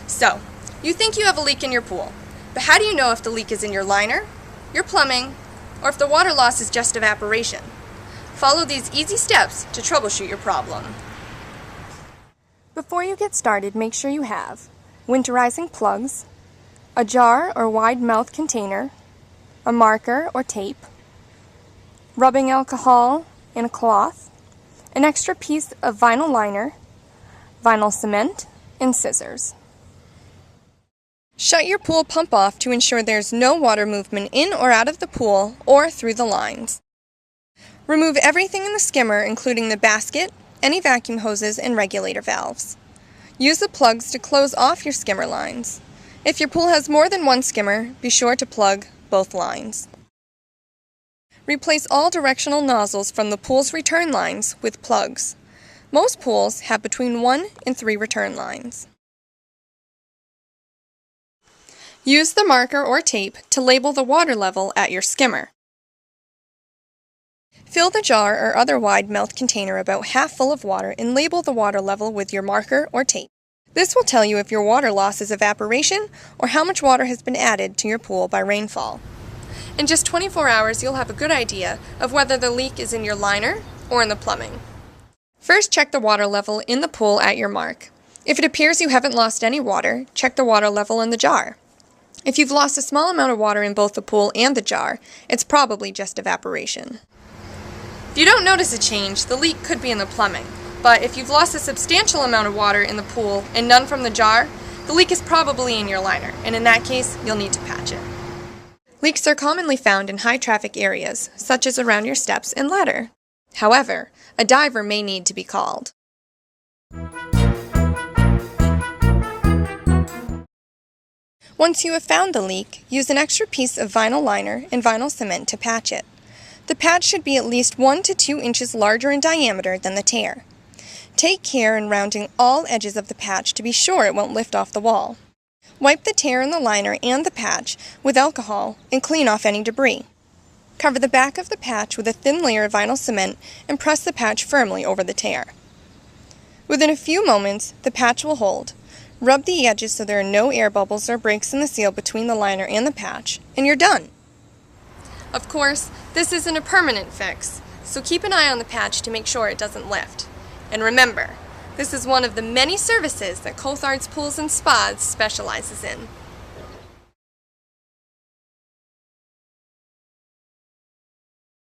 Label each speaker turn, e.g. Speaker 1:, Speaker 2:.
Speaker 1: So, you think you have a leak in your pool, but how do you know if the leak is in your liner, your plumbing, or if the water loss is just evaporation? Follow these easy steps to troubleshoot your problem. Before you get started, make sure you have winterizing plugs, a jar or wide mouth container, a marker or tape, rubbing alcohol in a cloth, an extra piece of vinyl liner, vinyl cement, and scissors. Shut your pool pump off to ensure there's no water movement in or out of the pool or through the lines. Remove everything in the skimmer, including the basket, any vacuum hoses, and regulator valves. Use the plugs to close off your skimmer lines. If your pool has more than one skimmer, be sure to plug both lines. Replace all directional nozzles from the pool's return lines with plugs. Most pools have between 1 and 3 return lines. Use the marker or tape to label the water level at your skimmer. Fill the jar or other wide mouth container about half full of water and label the water level with your marker or tape. This will tell you if your water loss is evaporation or how much water has been added to your pool by rainfall. In just 24 hours, you'll have a good idea of whether the leak is in your liner or in the plumbing. First, check the water level in the pool at your mark. If it appears you haven't lost any water, check the water level in the jar. If you've lost a small amount of water in both the pool and the jar, it's probably just evaporation. If you don't notice a change, the leak could be in the plumbing. But if you've lost a substantial amount of water in the pool and none from the jar, the leak is probably in your liner, and in that case, you'll need to patch it. Leaks are commonly found in high-traffic areas, such as around your steps and ladder. However, a diver may need to be called. Once you have found the leak, use an extra piece of vinyl liner and vinyl cement to patch it. The patch should be at least 1 to 2 inches larger in diameter than the tear. Take care in rounding all edges of the patch to be sure it won't lift off the wall. Wipe the tear in the liner and the patch with alcohol and clean off any debris. Cover the back of the patch with a thin layer of vinyl cement and press the patch firmly over the tear. Within a few moments, the patch will hold. Rub the edges so there are no air bubbles or breaks in the seal between the liner and the patch, and you're done. Of course, this isn't a permanent fix, so keep an eye on the patch to make sure it doesn't lift. And remember, this is one of the many services that Coulthard's Pools and Spas specializes in.